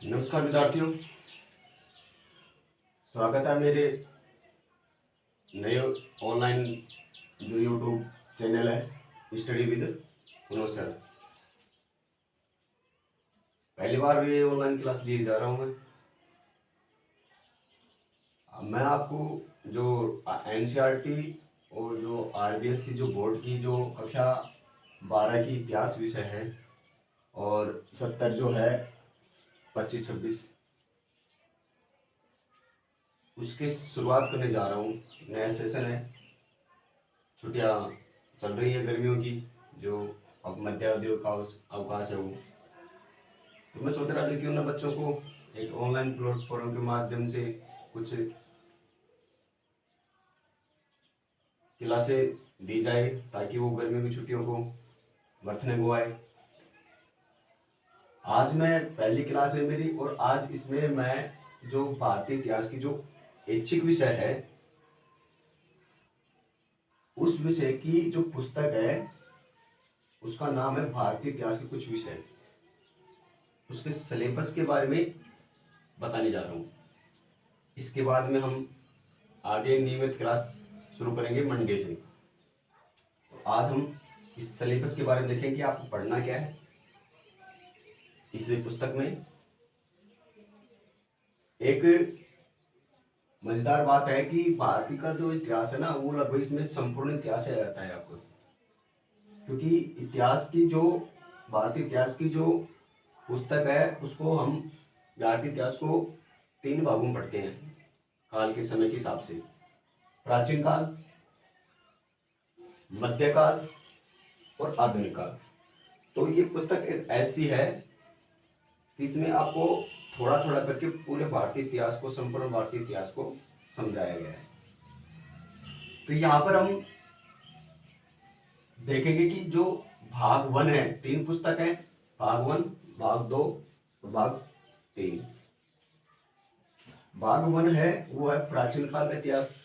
नमस्कार विद्यार्थियों, स्वागत है मेरे नए ऑनलाइन जो यूट्यूब चैनल है स्टडी विद मनोज सर। पहली बार ये ऑनलाइन क्लास लिए जा रहा हूँ मैं आपको जो एनसीईआरटी और जो आरबीएससी जो बोर्ड की जो कक्षा 12 की इतिहास विषय है और 70 जो है 25-26 उसके शुरुआत करने जा रहा हूँ। नया सेशन है, छुट्टियाँ चल रही है गर्मियों की, जो अब मध्यावधि का अवकाश है वो, तो मैं सोच रहा था क्यों ना बच्चों को एक ऑनलाइन प्लेटफॉर्म के माध्यम से कुछ क्लासें दी जाए ताकि वो गर्मियों की छुट्टियों को बरतने को आए। आज मैं पहली क्लास है मेरी और आज इसमें मैं जो भारतीय इतिहास की जो ऐच्छिक विषय है उस विषय की जो पुस्तक है उसका नाम है भारतीय इतिहास के कुछ विषय, उसके सिलेबस के बारे में बताने जा रहा हूँ। इसके बाद में हम आगे नियमित क्लास शुरू करेंगे मंडे से। तो आज हम इस सिलेबस के बारे में देखेंगे कि आपको पढ़ना क्या है। इस पुस्तक में एक मजेदार बात है कि भारतीय का जो इतिहास है ना वो लगभग इसमें संपूर्ण इतिहास है आता है आपको, क्योंकि इतिहास की जो भारतीय इतिहास की जो पुस्तक है उसको हम भारतीय इतिहास को 3 भागों में पढ़ते हैं काल के समय के हिसाब से, प्राचीन काल, मध्यकाल और आधुनिक काल। तो ये पुस्तक एक ऐसी है कि इसमें आपको थोड़ा थोड़ा करके पूरे भारतीय इतिहास को, संपूर्ण भारतीय इतिहास को समझाया गया है। तो यहाँ पर हम देखेंगे कि जो भाग 1 है, 3 पुस्तक है, भाग 1, भाग 2 और भाग 3। भाग 1 है वो है प्राचीन काल का इतिहास।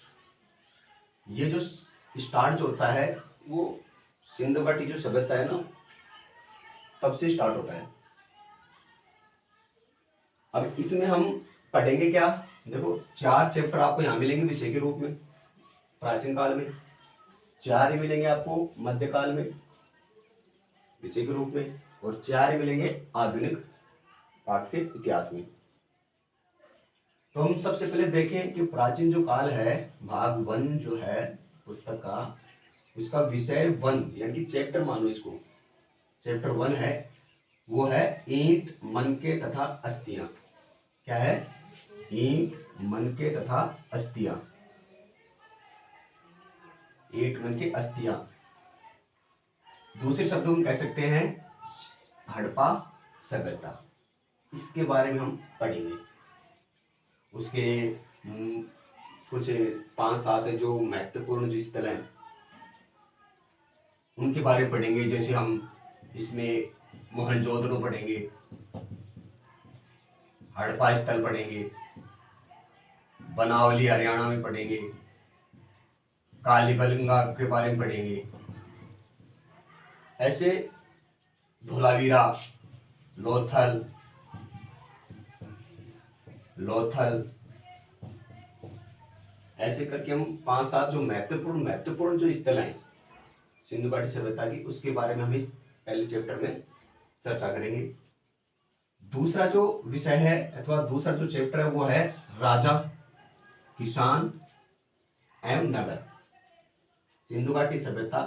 ये जो स्टार्ट जो होता है वो सिंधु घाटी जो सभ्यता है ना तब से स्टार्ट होता है। अब इसमें हम पढ़ेंगे क्या, देखो 4 चैप्टर आपको यहाँ मिलेंगे विषय के रूप में प्राचीन काल में, 4 ही मिलेंगे आपको मध्यकाल में विषय के रूप में और 4 ही मिलेंगे आधुनिक काल के इतिहास में। तो हम सबसे पहले देखें कि प्राचीन जो काल है भाग 1 जो है पुस्तक का, उसका विषय 1 यानी कि चैप्टर मानो इसको, चैप्टर 1 है वो है ईंट, मनके तथा अस्थियां। क्या है? ईंट, मनके तथा अस्थियां। ईंट, मनके, अस्थियां। दूसरे शब्दों में कह सकते हैं हड़प्पा सभ्यता। इसके बारे में हम पढ़ेंगे। उसके कुछ 5-7 जो महत्वपूर्ण जो स्थल हैं उनके बारे में पढ़ेंगे। जैसे हम इसमें मोहनजोदड़ो पढ़ेंगे, हड़प्पा स्थल पढ़ेंगे, बनावली हरियाणा में पढ़ेंगे, कालीबंगा के बारे में पढ़ेंगे, ऐसे धोलावीरा, लोथल, ऐसे करके हम 5-7 जो महत्वपूर्ण जो स्थल हैं सिंधु घाटी सभ्यता की, उसके बारे में हम इस पहले चैप्टर में चर्चा करेंगे। दूसरा जो विषय है अथवा दूसरा जो चैप्टर है वो है राजा, किसान एवं नगर। सिंधु घाटी सभ्यता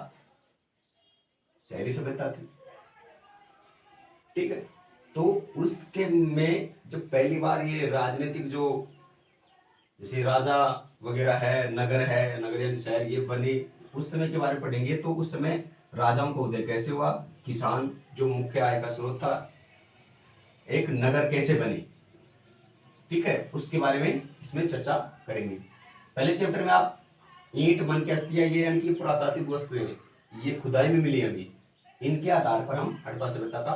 शहरी सभ्यता थी, ठीक है। तो उसके में जब पहली बार ये राजनीतिक जो जैसे राजा वगैरह है, नगर यानी शहर ये बने, उस समय के बारे में पढ़ेंगे। तो उस समय राजाओं को उदय कैसे हुआ, किसान जो मुख्य आय का स्रोत था, एक नगर कैसे बने, ठीक है, उसके बारे में इसमें चर्चा करेंगे। पहले चैप्टर में आप ईंट, मनके, अस्थियां ये यानी कि पुरातात्विक वस्तुएं ये खुदाई में मिली हमें, इनके आधार पर हम हड़प्पा सभ्यता का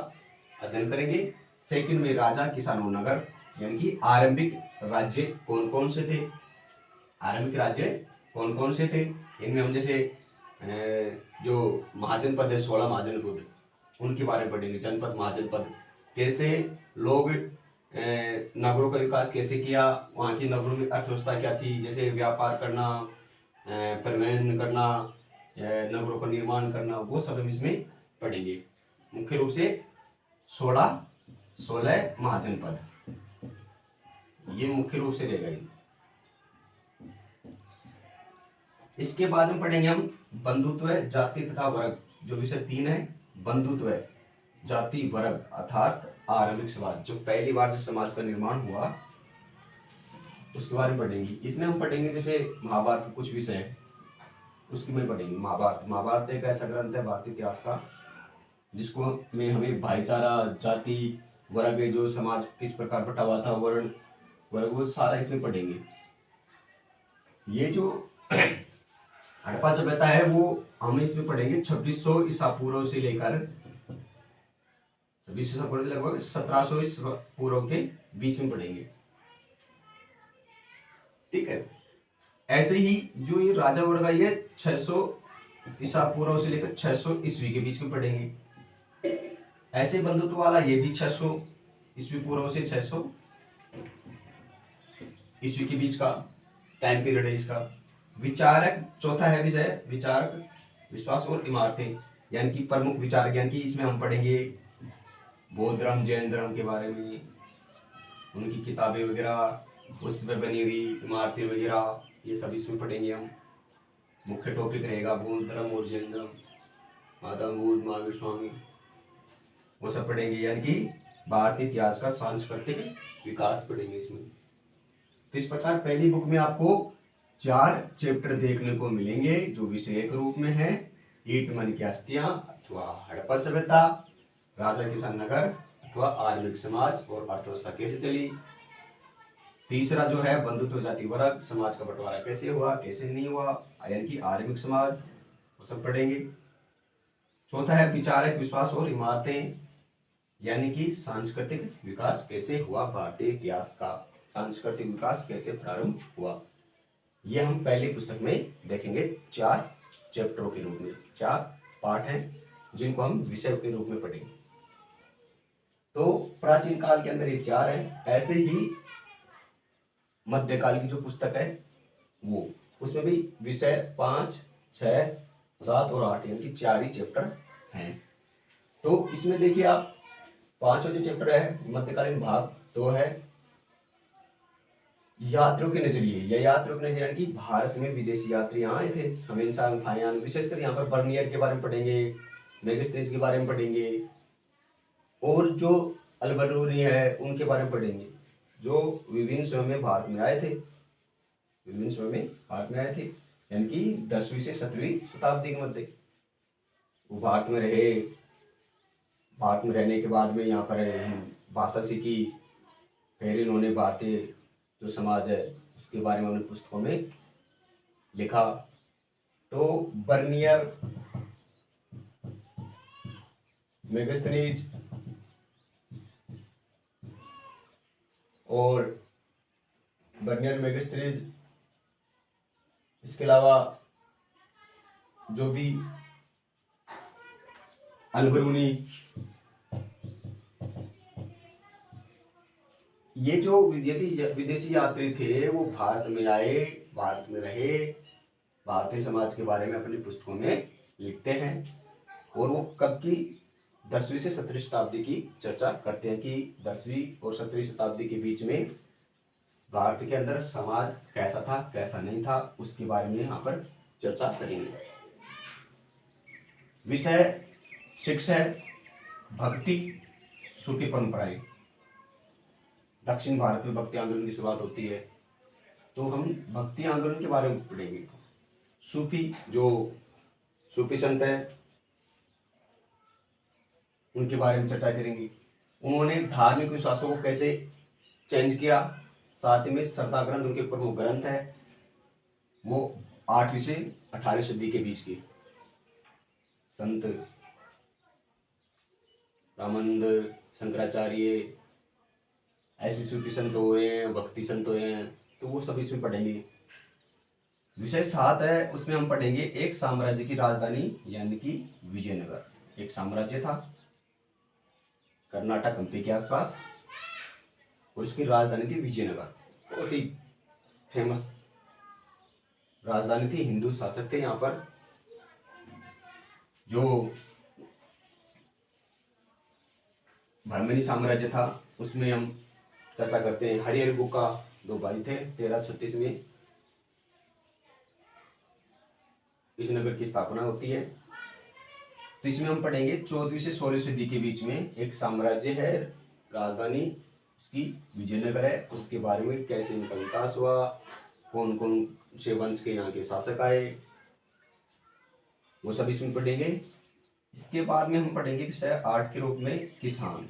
अध्ययन करेंगे। सेकंड में राजा, किसान और नगर यानी कि आरंभिक राज्य कौन कौन से थे, आरंभिक राज्य कौन कौन से थे। इनमें हम जैसे जो महाजनपद है 16 महाजनपद उनके बारे में पढ़ेंगे। जनपद, महाजनपद, कैसे लोग नगरों का विकास कैसे किया, वहाँ की नगरों में अर्थव्यवस्था क्या थी, जैसे व्यापार करना, परिवहन करना, नगरों का निर्माण करना, वो सब हम इसमें पढ़ेंगे। मुख्य रूप से 16 महाजनपद, ये मुख्य रूप से रहेगा। इसके बाद में पढ़ेंगे हम बंधुत्व, जाति तथा वर्ग, जो विषय 3 है। बंधुत्व, जाति, वर्ग अर्थात आरंभिक समाज, जो पहली बार जो समाज का निर्माण हुआ उसके बारे में पढ़ेंगे। इसमें हम पढ़ेंगे जैसे महाभारत के कुछ विषय हैं, उसकी में पढ़ेंगे। महाभारत एक ऐसा ग्रंथ है भारतीय इतिहास का जिसको में हमें भाईचारा, जाति, वर्ग, जो समाज किस प्रकार बटा हुआ था, वर्ण वर्ग, वो सारा इसमें पढ़ेंगे। ये जो हड़प्पा सभ्यता है वो हम इसमें पढ़ेंगे 2600 ईसा पूर्व से लेकर 2600 ईसा पूर्व लगभग 1700 ईसा पूर्व के बीच में पढ़ेंगे। ठीक है। ऐसे ही जो ये राजा वर्ग है ये 600 ईसा पूर्व से लेकर 600 ईस्वी के बीच में पढ़ेंगे। ऐसे बंधुत्व वाला ये भी 600 ईस्वी पूर्व से 600 ईस्वी के बीच का टाइम पीरियड है इसका। विचारक, चौथा है विषय विचारक, विश्वास और इमारतें, यानी कि प्रमुख विचारक, यानी कि इसमें हम पढ़ेंगे बौद्ध धर्म, जैन धर्म के बारे में, उनकी किताबें वगैरह, उसमें बनी हुई इमारतें वगैरह, ये सब इसमें पढ़ेंगे हम। मुख्य टॉपिक रहेगा बौद्ध धर्म और जैन धर्म, महात्मा बुद्ध, महावीर स्वामी, वो सब पढ़ेंगे, यानी कि भारतीय इतिहास का सांस्कृतिक विकास पढ़ेंगे इसमें। तो इस प्रकार पहली बुक में आपको 4 चैप्टर देखने को मिलेंगे जो विषय के रूप में है। ईट मन की अस्थियां अथवा हड़प्पा सभ्यता, राजा किसान नगर अथवा आर्यिक समाज और अर्थव्यवस्था कैसे चली। तीसरा जो है बंधुत्व, जाति, वर्ग, समाज का बंटवारा कैसे हुआ, कैसे नहीं हुआ, यानी कि आर्यिक समाज, वो सब पढ़ेंगे। चौथा है विचारक, विश्वास और इमारतें, यानी कि सांस्कृतिक विकास कैसे हुआ, भारतीय इतिहास का सांस्कृतिक विकास कैसे प्रारंभ हुआ। ये हम पहली पुस्तक में देखेंगे 4 चैप्टरों के रूप में। 4 पार्ट हैं जिनको हम विषय के रूप में पढ़ेंगे। तो प्राचीन काल के अंदर ये 4 हैं। ऐसे ही मध्यकाल की जो पुस्तक है वो, उसमें भी विषय 5, 6, 7 और 8 यानी कि 4 ही चैप्टर हैं। तो इसमें देखिए आप, 5वां जो चैप्टर है मध्यकालीन भाग 2 है यात्रियों के नजरिए, या यात्रियों के नजरिए, यानी कि भारत में विदेशी यात्री यहाँ आए थे, हम इंसान फायान, विशेषकर यहाँ पर बर्नियर के बारे में पढ़ेंगे, मेगास्थनीज के बारे में पढ़ेंगे, और जो अलबरूनी है उनके बारे में पढ़ेंगे, जो विभिन्न समय में भारत में आए थे, विभिन्न समय में भारत में आए थे, यानी कि 10वीं से 17वीं शताब्दी के मध्य वो भारत में रहे। भारत में रहने के बाद में यहाँ पर भाषा सीखी, फिर इन्होंने भारतीय जो समाज है उसके बारे में अपनी पुस्तकों में लिखा। तो बर्नियर, मेगास्थनीज और बर्नियर, मेगास्थनीज, इसके अलावा जो भी अलबरूनी, ये जो विदेशी यात्री थे वो भारत में आए, भारत में रहे, भारतीय समाज के बारे में अपनी पुस्तकों में लिखते हैं। और वो कब की, 10वीं से 17वीं शताब्दी की चर्चा करते हैं कि 10वीं और 17वीं शताब्दी के बीच में भारत के अंदर समाज कैसा था, कैसा नहीं था, उसके बारे में यहाँ पर चर्चा करेंगे। विषय शिक्षा, भक्ति, सूफी परंपराएं। दक्षिण भारत में भक्ति आंदोलन की शुरुआत होती है, तो हम भक्ति आंदोलन के बारे में पढ़ेंगे। सूफी, जो सूफी संत है उनके बारे में चर्चा करेंगे, उन्होंने धार्मिक विश्वासों को कैसे चेंज किया। साथ ही में श्रद्धा ग्रंथ, उनके प्रमुख ग्रंथ है वो 8वीं से 18वीं सदी के बीच के संत रामानंद, शंकराचार्य, ऐसे सूफी संत हुए हैं, भक्ति संत हुए हैं, तो वो सब इसमें पढ़ेंगे। विषय 7 है, उसमें हम पढ़ेंगे एक साम्राज्य की राजधानी, यानी कि विजयनगर। एक साम्राज्य था कर्नाटक, हम्पी के आसपास, और उसकी राजधानी थी विजयनगर। बहुत ही फेमस राजधानी थी। हिंदू शासक थे यहाँ पर। जो बहमनी साम्राज्य था उसमें हम चर्चा करते हैं। हरिहर का 2 भाई थे। 1336 में इस नगर की स्थापना होती है। तो इसमें हम पढ़ेंगे 14वीं से 16वीं सदी के बीच में एक साम्राज्य है, राजधानी उसकी विजयनगर है। उसके बारे में कैसे इनका विकास हुआ, कौन कौन से वंश के यहाँ के शासक आए, वो सब इसमें पढ़ेंगे। इसके बाद में हम पढ़ेंगे विषय 8 के रूप में किसान।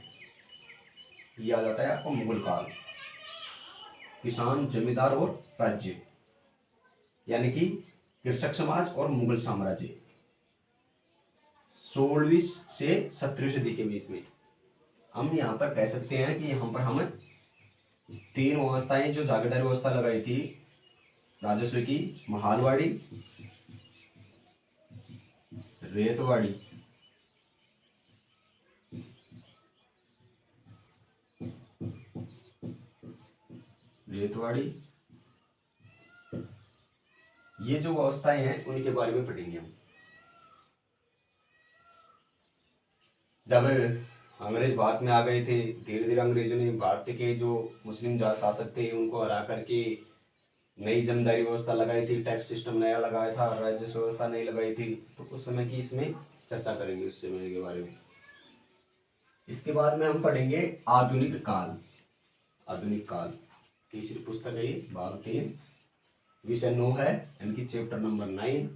यह आ जाता है आपको मुगल काल। किसान, जमींदार और राज्य, यानी कि कृषक समाज और मुगल साम्राज्य। 16वीं से 17वीं सदी के बीच में हम यहाँ पर कह सकते हैं कि यहाँ पर हम 3 व्यवस्थाएं जो जागीरदारी व्यवस्था लगाई थी राजस्व की, महालवाड़ी, रेतवाड़ी, ये जो व्यवस्थाएं हैं उनके बारे में पढ़ेंगे हम। जब अंग्रेज भारत में आ गए थे, धीरे धीरे अंग्रेजों ने भारत के जो मुस्लिम शासक थे उनको हरा करके नई जमींदारी व्यवस्था लगाई थी, टैक्स सिस्टम नया लगाया था, राजस्व व्यवस्था नई लगाई थी। तो उस समय की इसमें चर्चा करेंगे, उस समय के बारे में। इसके बाद में हम पढ़ेंगे आधुनिक काल। आधुनिक काल तीसरी पुस्तक है, भाग 3, विषय 9 है, यानी चैप्टर नंबर 9।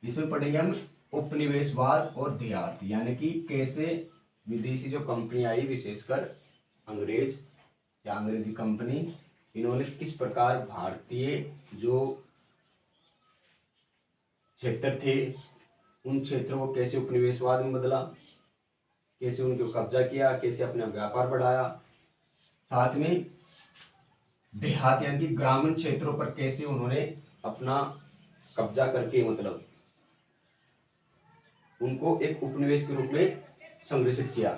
इसमें पढ़ेंगे हम उपनिवेशवाद और देहात, यानी कि कैसे विदेशी जो कंपनी आई, विशेषकर अंग्रेज या अंग्रेजी कंपनी, इन्होंने किस प्रकार भारतीय जो क्षेत्र थे उन क्षेत्रों को कैसे उपनिवेशवाद में बदला, कैसे उनको कब्जा किया, कैसे अपना व्यापार बढ़ाया। साथ में देहात यानी कि ग्रामीण क्षेत्रों पर कैसे उन्होंने अपना कब्जा करके मतलब उनको एक उपनिवेश के रूप में संग्रहित किया।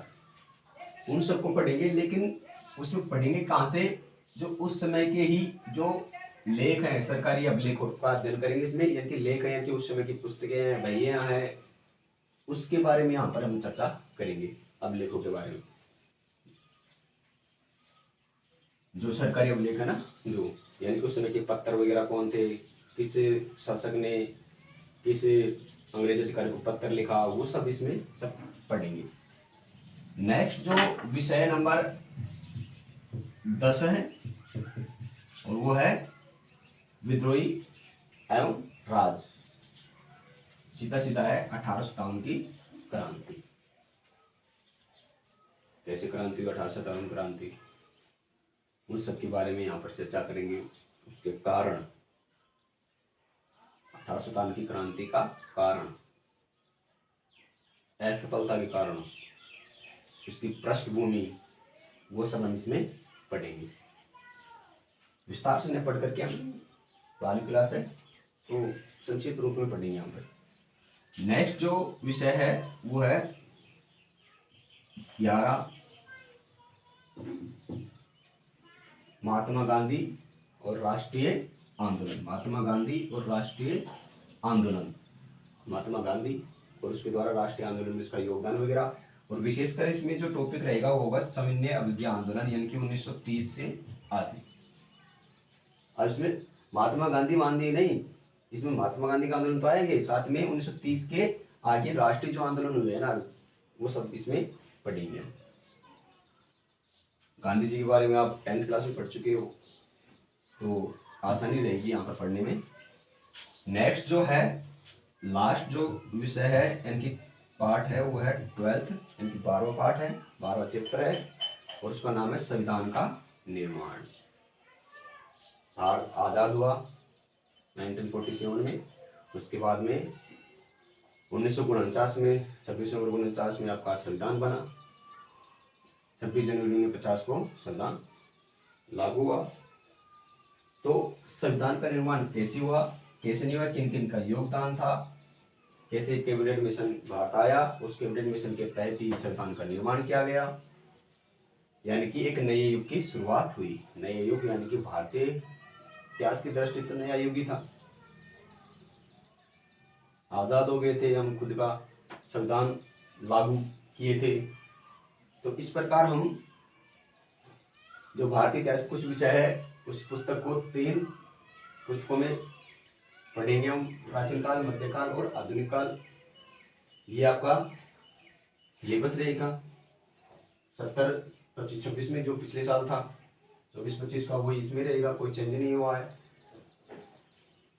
उन सबको पढ़ेंगे, लेकिन उसमें पढ़ेंगे कहाँ से, जो उस समय के ही जो लेख हैं, सरकारी अभिलेखों का अध्ययन करेंगे इसमें, यानी कि लेख हैं, यानी कि उस समय की पुस्तकें हैं, बहियां हैं, उसके बारे में यहाँ पर हम चर्चा करेंगे, अभिलेखों के बारे में। जो सरकारी अभिलेख है ना, जो यानी कि उस समय के पत्र वगैरह कौन थे, किस शासक ने किस अंग्रेज अधिकारी को पत्र लिखा, वो सब इसमें सब पढ़ेंगे। नेक्स्ट जो विषय नंबर 10 है और वो है विद्रोही एवं राज। सीधा सीधा है 1857 की क्रांति। कैसे क्रांति, 1857 क्रांति, उन सब के बारे में यहाँ पर चर्चा करेंगे। उसके कारण, 1857 की क्रांति का कारण, असफलता के कारण, उसकी पृष्ठभूमि, वो सब हम इसमें पढ़ेंगे। विस्तार से न पढ़ करके हम वाली क्लास है तो संक्षिप्त रूप में पढ़ेंगे यहाँ पर। नेक्स्ट जो विषय है वो है 11 महात्मा गांधी और राष्ट्रीय आंदोलन। महात्मा गांधी और राष्ट्रीय आंदोलन, महात्मा गांधी और उसके द्वारा राष्ट्रीय आंदोलन में इसका योगदान वगैरह। और विशेषकर इसमें जो टॉपिक रहेगा वो होगा सविनय अवज्ञा आंदोलन, यानी कि 1930 से आगे। अब इसमें महात्मा गांधी नहीं, इसमें महात्मा गांधी का आंदोलन तो आएंगे, साथ में 1930 के आगे राष्ट्रीय जो आंदोलन हुए ना, वो सब इसमें पढ़ेंगे। गांधी जी के बारे में आप 10th क्लास में पढ़ चुके हो तो आसानी रहेगी यहाँ पर पढ़ने में। नेक्स्ट जो है लास्ट जो विषय है, यानी पार्ट है, वो है 12th, यानी कि 12वां पार्ट है, 12वां चैप्टर है, और उसका नाम है संविधान का निर्माण। भारत आज़ाद हुआ 1947 में। उसके बाद में 1949 में 26 नवंबर 1949 में आपका संविधान बना। 26 जनवरी 1950 को संविधान लागू हुआ। तो संविधान का निर्माण कैसे हुआ, कैसे नहीं हुआ, किन किन का योगदान था, कैसे कैबिनेट मिशन भारत आया, उस कैबिनेट मिशन के तहत ही संविधान का निर्माण किया गया, यानी कि एक नए युग की शुरुआत हुई। नए युग यानी कि भारतीय इतिहास की दृष्टि तो नया युग ही था। आज़ाद हो गए थे, हम खुद का संविधान लागू किए थे। तो इस प्रकार हम जो भारतीय इतिहास कुछ विषय है उस पुस्तक को 3 पुस्तकों में पढ़ेंगे हम, प्राचीन काल, मध्यकाल और आधुनिक काल। ये आपका सिलेबस रहेगा 70, 25, 26 में जो पिछले साल था 24, 25 का, वो इसमें रहेगा, कोई चेंज नहीं हुआ है।